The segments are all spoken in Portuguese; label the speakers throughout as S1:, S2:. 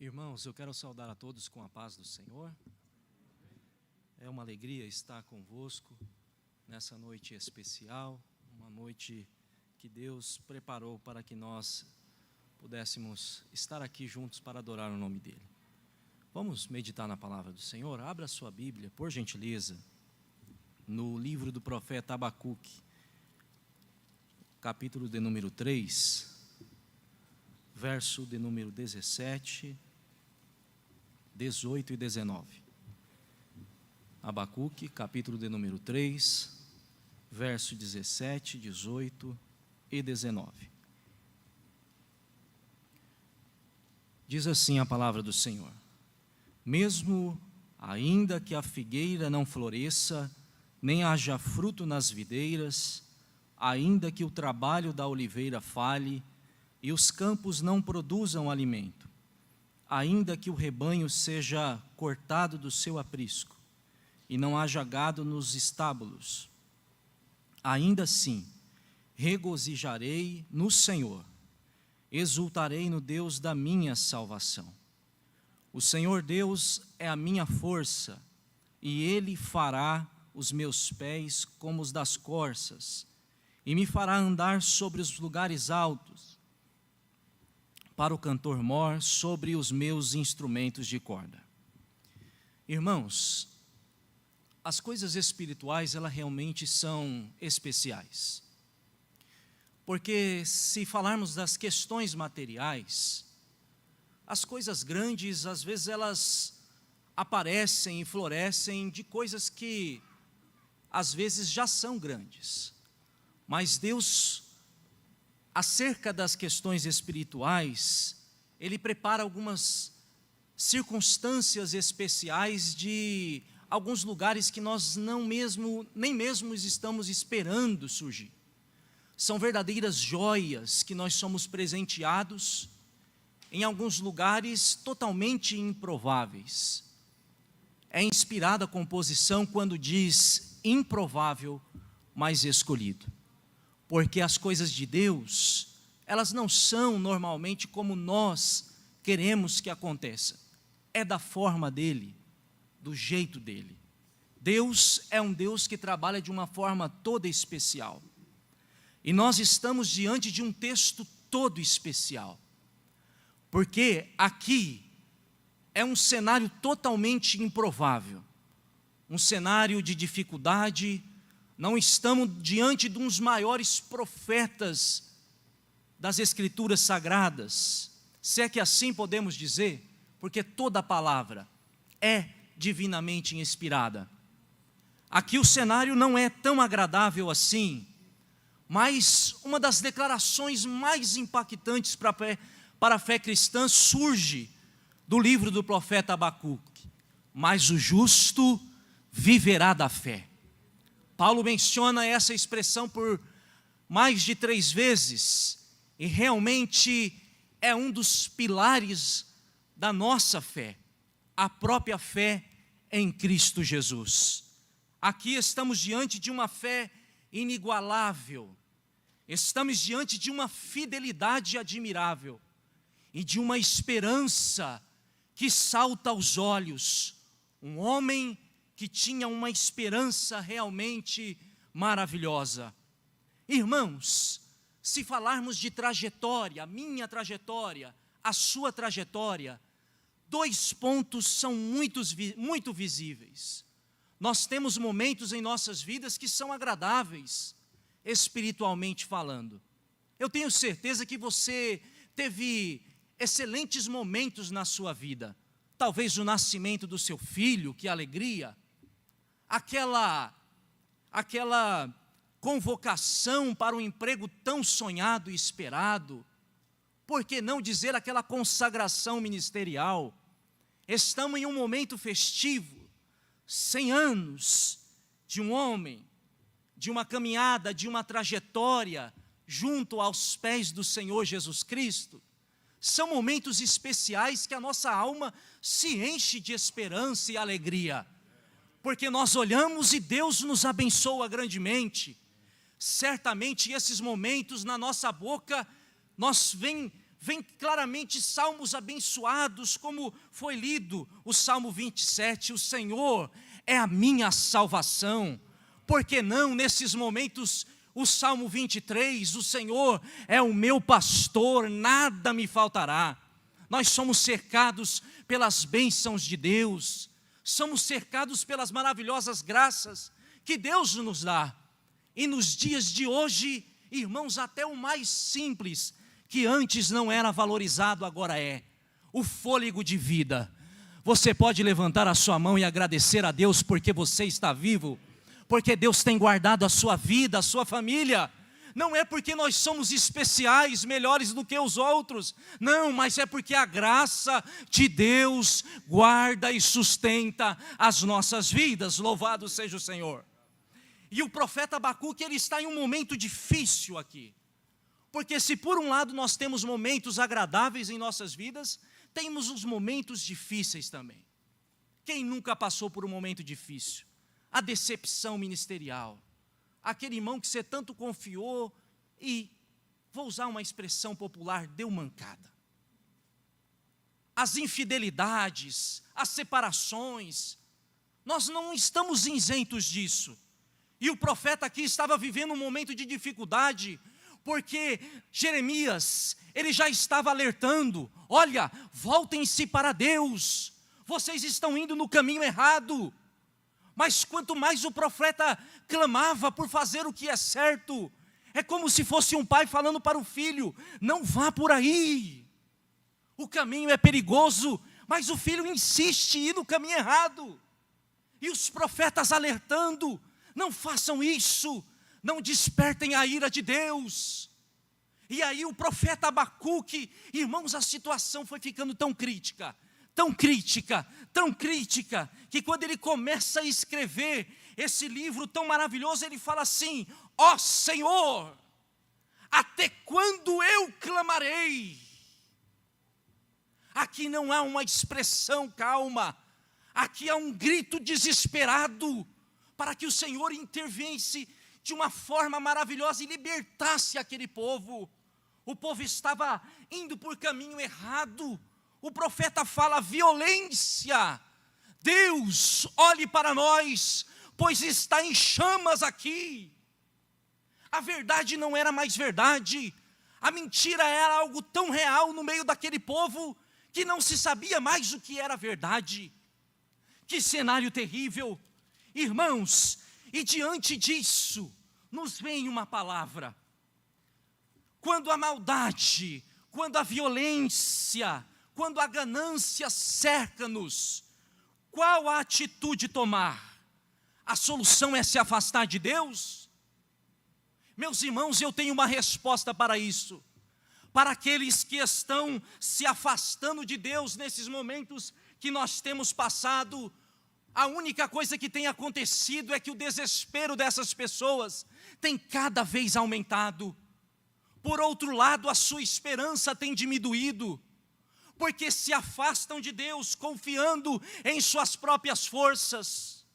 S1: Irmãos, eu quero saudar a todos com a paz do Senhor. É uma alegria estar convosco nessa noite especial, uma noite que Deus preparou para que nós pudéssemos estar aqui juntos para adorar o nome dEle. Vamos meditar na palavra do Senhor? Abra a sua Bíblia, por gentileza, no livro do profeta Abacuque, capítulo de número 3, verso de número 17, 18 e 19. Abacuque, capítulo de número 3, verso 17, 18 e 19. Diz assim a palavra do Senhor: mesmo ainda que a figueira não floresça, nem haja fruto nas videiras, ainda que o trabalho da oliveira falhe, e os campos não produzam alimento, ainda que o rebanho seja cortado do seu aprisco, e não haja gado nos estábulos, ainda assim regozijarei no Senhor, exultarei no Deus da minha salvação. O Senhor Deus é a minha força, e Ele fará os meus pés como os das corças, e me fará andar sobre os lugares altos, para o cantor-mor sobre os meus instrumentos de corda. Irmãos, as coisas espirituais, elas realmente são especiais. Porque se falarmos das questões materiais, as coisas grandes, às vezes elas aparecem e florescem de coisas que às vezes já são grandes. Mas Deus, acerca das questões espirituais, Ele prepara algumas circunstâncias especiais de alguns lugares que nós nem mesmo estamos esperando surgir. São verdadeiras joias que nós somos presenteados em alguns lugares totalmente improváveis. É inspirada a composição quando diz improvável, mas escolhido. Porque as coisas de Deus, elas não são normalmente como nós queremos que aconteça. É da forma dEle, do jeito dEle. Deus é um Deus que trabalha de uma forma toda especial. E nós estamos diante de um texto todo especial. Porque aqui é um cenário totalmente improvável. Um cenário de dificuldade. Não estamos diante de uns maiores profetas das Escrituras Sagradas, se é que assim podemos dizer, porque toda a palavra é divinamente inspirada. Aqui o cenário não é tão agradável assim, mas uma das declarações mais impactantes para a fé cristã surge do livro do profeta Abacuque: mas o justo viverá da fé. Paulo menciona essa expressão por mais de 3 vezes, e realmente é um dos pilares da nossa fé, a própria fé em Cristo Jesus. Aqui estamos diante de uma fé inigualável, estamos diante de uma fidelidade admirável, e de uma esperança que salta aos olhos, um homem que tinha uma esperança realmente maravilhosa. Irmãos, se falarmos de trajetória, a minha trajetória, a sua trajetória, 2 pontos são muito visíveis. Nós temos momentos em nossas vidas que são agradáveis, espiritualmente falando. Eu tenho certeza que você teve excelentes momentos na sua vida. Talvez o nascimento do seu filho, que alegria. Aquela convocação para um emprego tão sonhado e esperado. Por que não dizer aquela consagração ministerial? Estamos em um momento festivo, 100 anos de um homem, de uma caminhada, de uma trajetória junto aos pés do Senhor Jesus Cristo. São momentos especiais que a nossa alma se enche de esperança e alegria. Porque nós olhamos e Deus nos abençoa grandemente. Certamente esses momentos na nossa boca, vem claramente salmos abençoados, como foi lido o Salmo 27, o Senhor é a minha salvação. Por que não, nesses momentos, o Salmo 23, o Senhor é o meu pastor, nada me faltará. Nós somos cercados pelas bênçãos de Deus, somos cercados pelas maravilhosas graças que Deus nos dá. E nos dias de hoje, irmãos, até o mais simples, que antes não era valorizado, agora é. O fôlego de vida. Você pode levantar a sua mão e agradecer a Deus porque você está vivo, porque Deus tem guardado a sua vida, a sua família. Não é porque nós somos especiais, melhores do que os outros. Não, mas é porque a graça de Deus guarda e sustenta as nossas vidas. Louvado seja o Senhor. E o profeta Abacuque, ele está em um momento difícil aqui. Porque se por um lado nós temos momentos agradáveis em nossas vidas, temos os momentos difíceis também. Quem nunca passou por um momento difícil? A decepção ministerial. Aquele irmão que você tanto confiou e, vou usar uma expressão popular, deu mancada. As infidelidades, as separações, nós não estamos isentos disso. E o profeta aqui estava vivendo um momento de dificuldade, porque Jeremias, ele já estava alertando, olha, voltem-se para Deus, vocês estão indo no caminho errado. Mas quanto mais o profeta clamava por fazer o que é certo, é como se fosse um pai falando para o filho, não vá por aí, o caminho é perigoso, mas o filho insiste em ir no caminho errado. E os profetas alertando, não façam isso, não despertem a ira de Deus. E aí o profeta Abacuque, irmãos, a situação foi ficando tão crítica, que quando ele começa a escrever esse livro tão maravilhoso, ele fala assim, ó Senhor, até quando eu clamarei? Aqui não há uma expressão calma, aqui há um grito desesperado, para que o Senhor intervenisse de uma forma maravilhosa e libertasse aquele povo. O povo estava indo por caminho errado. O profeta fala violência. Deus, olhe para nós, pois está em chamas aqui. A verdade não era mais verdade. A mentira era algo tão real no meio daquele povo, que não se sabia mais o que era verdade. Que cenário terrível. Irmãos, e diante disso, nos vem uma palavra. Quando a maldade, quando a violência, quando a ganância cerca-nos, qual a atitude tomar? A solução é se afastar de Deus? Meus irmãos, eu tenho uma resposta para isso. Para aqueles que estão se afastando de Deus nesses momentos que nós temos passado, a única coisa que tem acontecido é que o desespero dessas pessoas tem cada vez aumentado. Por outro lado, a sua esperança tem diminuído, porque se afastam de Deus, confiando em suas próprias forças.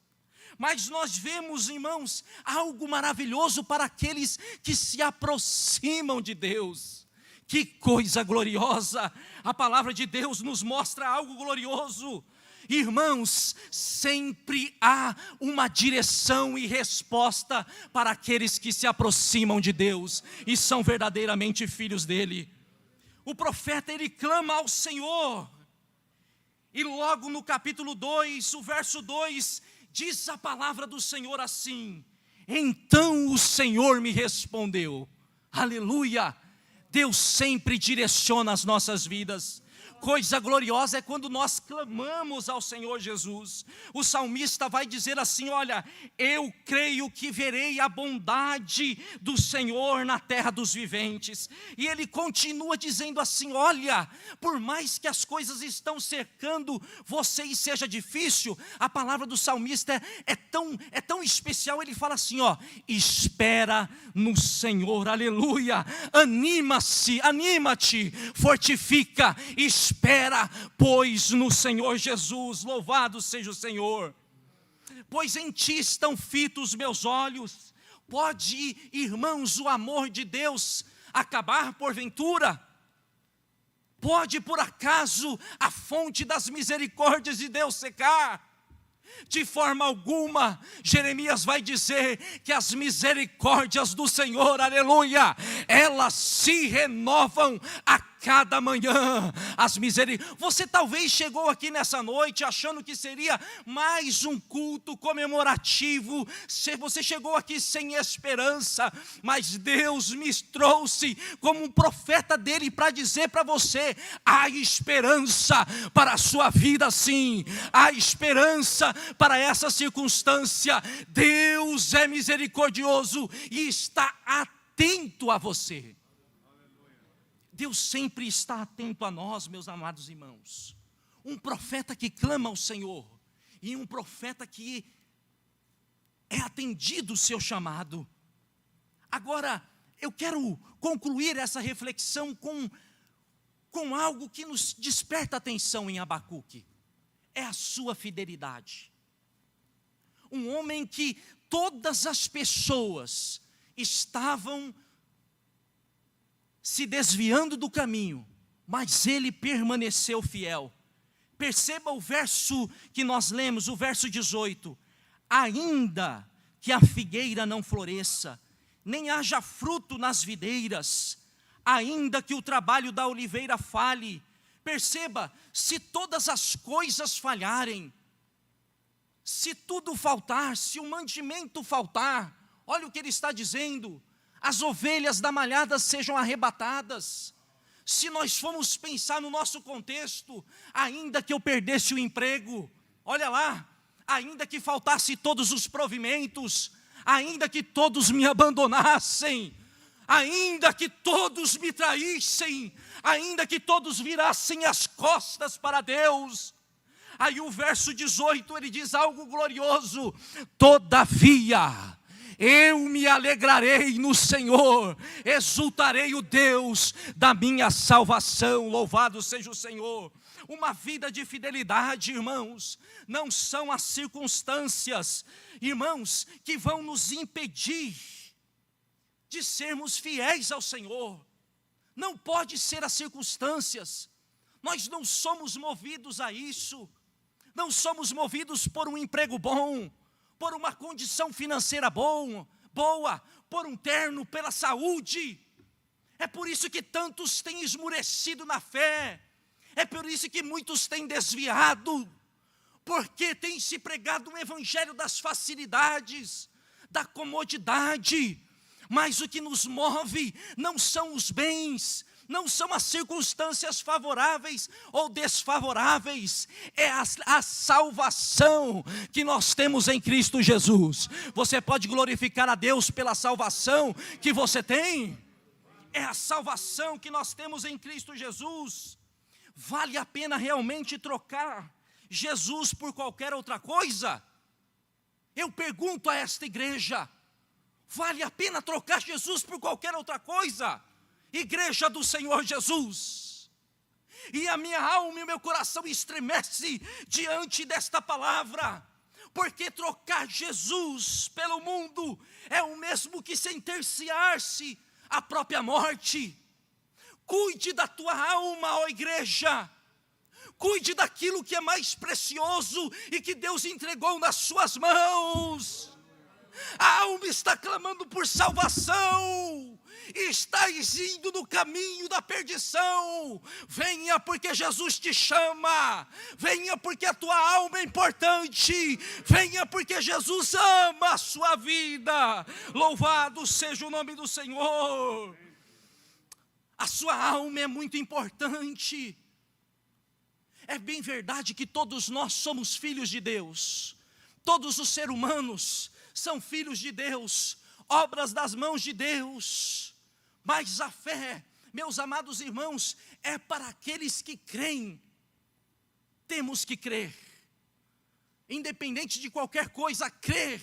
S1: Mas nós vemos, irmãos, algo maravilhoso para aqueles que se aproximam de Deus. Que coisa gloriosa! A palavra de Deus nos mostra algo glorioso. Irmãos, sempre há uma direção e resposta para aqueles que se aproximam de Deus e são verdadeiramente filhos dele. O profeta, ele clama ao Senhor, e logo no capítulo 2, o verso 2, diz a palavra do Senhor assim: então o Senhor me respondeu. Aleluia! Deus sempre direciona as nossas vidas. Coisa gloriosa é quando nós clamamos ao Senhor Jesus. O salmista vai dizer assim, olha, eu creio que verei a bondade do Senhor na terra dos viventes. E ele continua dizendo assim, olha, por mais que as coisas estão cercando você e seja difícil, a palavra do salmista é tão especial, ele fala assim, ó, espera no Senhor, aleluia, anima-te, fortifica, espera, pois, no Senhor Jesus, louvado seja o Senhor. Pois em ti estão fitos meus olhos. Pode, irmãos, o amor de Deus acabar porventura? Pode por acaso a fonte das misericórdias de Deus secar? De forma alguma. Jeremias vai dizer que as misericórdias do Senhor, aleluia, elas se renovam a cada manhã. Você talvez chegou aqui nessa noite achando que seria mais um culto comemorativo. Você chegou aqui sem esperança, mas Deus me trouxe como um profeta dele para dizer para você: há esperança para a sua vida, sim. Há esperança para essa circunstância. Deus é misericordioso e está atento a você. Deus sempre está atento a nós, meus amados irmãos. Um profeta que clama ao Senhor e um profeta que é atendido o seu chamado. Agora, eu quero concluir essa reflexão com algo que nos desperta atenção em Abacuque. É a sua fidelidade. Um homem que todas as pessoas estavam se desviando do caminho, mas ele permaneceu fiel. Perceba o verso que nós lemos, o verso 18. Ainda que a figueira não floresça, nem haja fruto nas videiras, ainda que o trabalho da oliveira falhe. Perceba, se todas as coisas falharem, se tudo faltar, se o mantimento faltar, olha o que ele está dizendo: as ovelhas da malhada sejam arrebatadas. Se nós formos pensar no nosso contexto, ainda que eu perdesse o emprego, olha lá, ainda que faltasse todos os provimentos, ainda que todos me abandonassem, ainda que todos me traíssem, ainda que todos virassem as costas para Deus. Aí o verso 18 ele diz algo glorioso: todavia eu me alegrarei no Senhor, exultarei o Deus da minha salvação, louvado seja o Senhor. Uma vida de fidelidade, irmãos, não são as circunstâncias, irmãos, que vão nos impedir de sermos fiéis ao Senhor. Não pode ser as circunstâncias. Nós não somos movidos a isso. Não somos movidos por um emprego bom, por uma condição financeira boa, por um terno, pela saúde. É por isso que tantos têm esmurecido na fé. É por isso que muitos têm desviado, porque tem se pregado um evangelho das facilidades, da comodidade. Mas o que nos move não são os bens, não são as circunstâncias favoráveis ou desfavoráveis, é a salvação que nós temos em Cristo Jesus. Você pode glorificar a Deus pela salvação que você tem? É a salvação que nós temos em Cristo Jesus. Vale a pena realmente trocar Jesus por qualquer outra coisa? Eu pergunto a esta igreja: vale a pena trocar Jesus por qualquer outra coisa? Igreja do Senhor Jesus. E a minha alma e o meu coração estremece diante desta palavra, porque trocar Jesus pelo mundo é o mesmo que sentenciar-se à própria morte. Cuide da tua alma, ó igreja. Cuide daquilo que é mais precioso e que Deus entregou nas suas mãos. A alma está clamando por salvação, estás indo no caminho da perdição. Venha porque Jesus te chama, venha porque a tua alma é importante, venha porque Jesus ama a sua vida. Louvado seja o nome do Senhor. A sua alma é muito importante. É bem verdade que todos nós somos filhos de Deus, todos os seres humanos são filhos de Deus, obras das mãos de Deus. Mas a fé, meus amados irmãos, é para aqueles que creem. Temos que crer, independente de qualquer coisa, crer,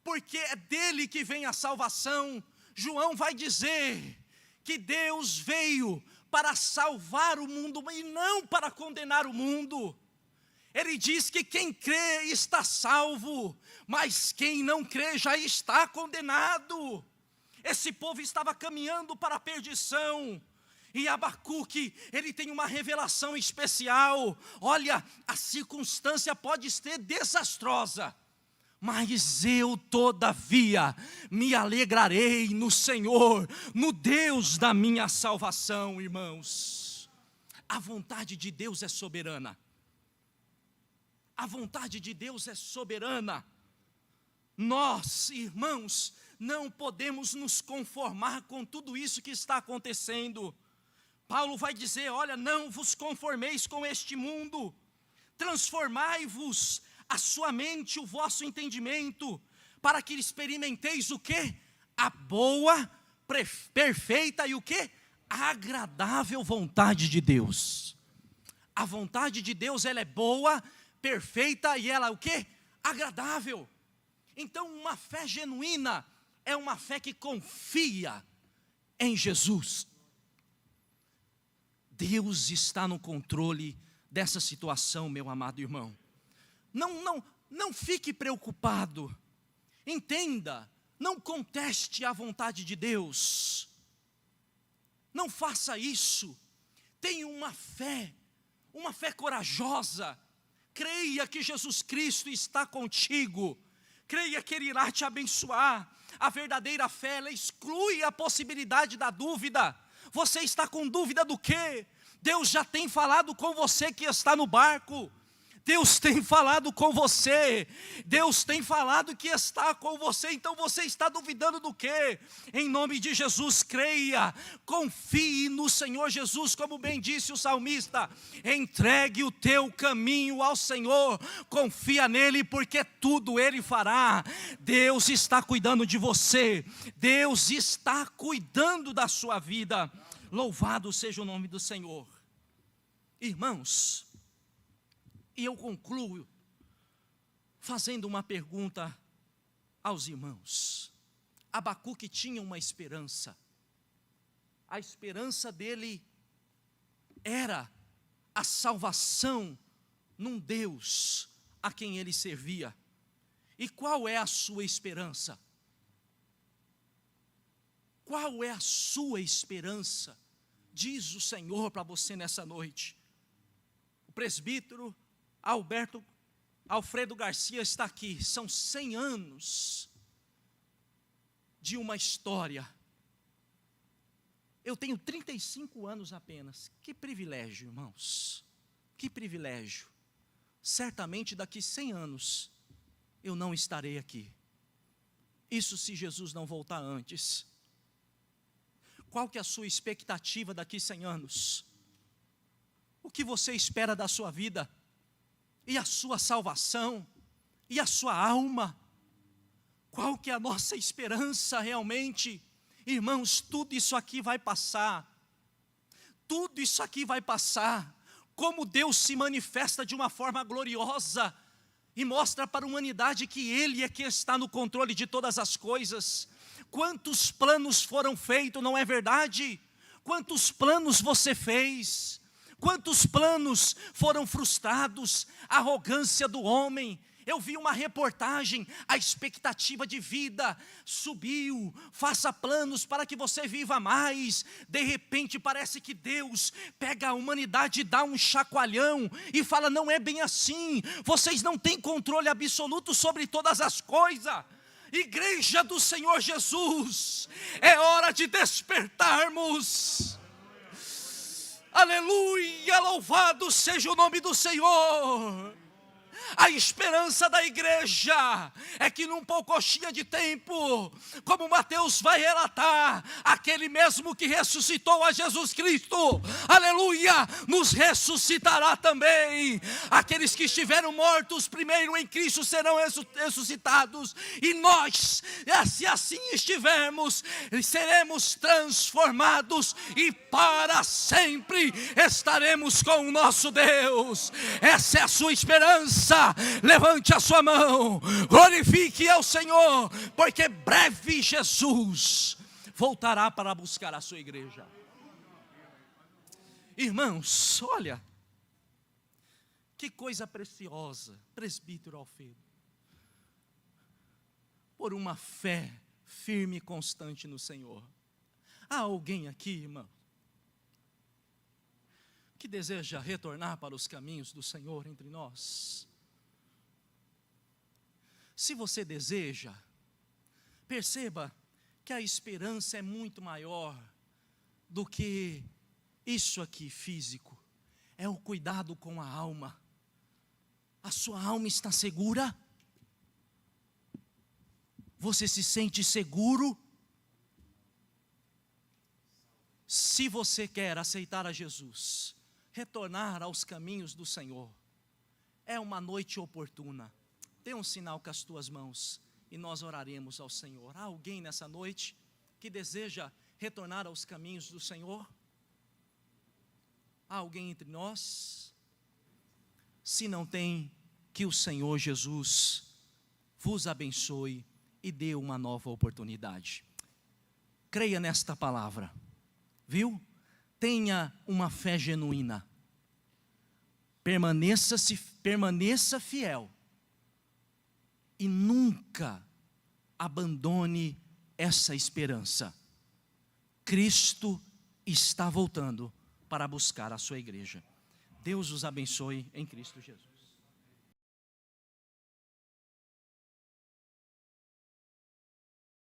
S1: porque é dele que vem a salvação. João vai dizer que Deus veio para salvar o mundo e não para condenar o mundo. Ele diz que quem crê está salvo, mas quem não crê já está condenado. Esse povo estava caminhando para a perdição, E Abacuque, ele tem uma revelação especial. Olha, a circunstância pode ser desastrosa, mas eu, todavia, me alegrarei no Senhor, no Deus da minha salvação, irmãos. A vontade de Deus é soberana. A vontade de Deus é soberana. Nós, irmãos, não podemos nos conformar com tudo isso que está acontecendo. Paulo vai dizer, olha, não vos conformeis com este mundo, transformai-vos a sua mente, o vosso entendimento, para que experimenteis o quê? A boa, perfeita e o quê? Agradável vontade de Deus. A vontade de Deus, ela é boa, perfeita e ela o quê? Agradável. Então uma fé genuína é uma fé que confia em Jesus. Deus está no controle dessa situação, meu amado irmão. Não fique preocupado. Entenda, não conteste a vontade de Deus. Não faça isso. Tenha uma fé corajosa. Creia que Jesus Cristo está contigo. Creia que Ele irá te abençoar. A verdadeira fé, ela exclui a possibilidade da dúvida. Você está com dúvida do quê? Deus já tem falado com você que está no barco. Deus tem falado com você. Deus tem falado que está com você. Então você está duvidando do quê? Em nome de Jesus, creia. Confie no Senhor Jesus, como bem disse o salmista. Entregue o teu caminho ao Senhor. Confia nele, porque tudo Ele fará. Deus está cuidando de você. Deus está cuidando da sua vida. Louvado seja o nome do Senhor. Irmãos, e eu concluo fazendo uma pergunta aos irmãos. Abacuque tinha uma esperança. A esperança dele era a salvação num Deus a quem ele servia. E qual é a sua esperança? Qual é a sua esperança? Diz o Senhor para você nessa noite. O presbítero Alfredo Garcia está aqui. São 100 anos de uma história. Eu tenho 35 anos apenas. Que privilégio, irmãos. Que privilégio. Certamente daqui 100 anos eu não estarei aqui. Isso se Jesus não voltar antes. Qual que é a sua expectativa daqui 100 anos? O que você espera da sua vida? E a sua salvação? E a sua alma? Qual que é a nossa esperança realmente? Irmãos, tudo isso aqui vai passar. Tudo isso aqui vai passar. Como Deus se manifesta de uma forma gloriosa e mostra para a humanidade que Ele é que está no controle de todas as coisas. Quantos planos foram feitos, não é verdade? Quantos planos você fez? Quantos planos foram frustrados? A arrogância do homem. Eu vi uma reportagem, a expectativa de vida subiu. Faça planos para que você viva mais. De repente parece que Deus pega a humanidade e dá um chacoalhão e fala, não é bem assim. Vocês não têm controle absoluto sobre todas as coisas. Igreja do Senhor Jesus, é hora de despertarmos. Aleluia, louvado seja o nome do Senhor. A esperança da igreja é que num poucochinha de tempo, como Mateus vai relatar, aquele mesmo que ressuscitou a Jesus Cristo, aleluia, nos ressuscitará também. Aqueles que estiveram mortos primeiro em Cristo serão ressuscitados, e nós, se assim estivermos, seremos transformados e para sempre estaremos com o nosso Deus. Essa é a sua esperança. Levante a sua mão, glorifique ao Senhor, porque breve Jesus voltará para buscar a sua igreja. Irmãos, olha, que coisa preciosa, presbítero Alfredo, por uma fé firme e constante no Senhor. Há alguém aqui, irmão, que deseja retornar para os caminhos do Senhor entre nós? Se você deseja, perceba que a esperança é muito maior do que isso aqui físico. É o cuidado com a alma. A sua alma está segura? Você se sente seguro? Se você quer aceitar a Jesus, retornar aos caminhos do Senhor, é uma noite oportuna. Dê um sinal com as tuas mãos e nós oraremos ao Senhor. Há alguém nessa noite que deseja retornar aos caminhos do Senhor? Há alguém entre nós? Se não tem, que o Senhor Jesus vos abençoe e dê uma nova oportunidade. Creia nesta palavra, viu? Tenha uma fé genuína. Permaneça fiel. E nunca abandone essa esperança. Cristo está voltando para buscar a sua igreja. Deus os abençoe em Cristo Jesus.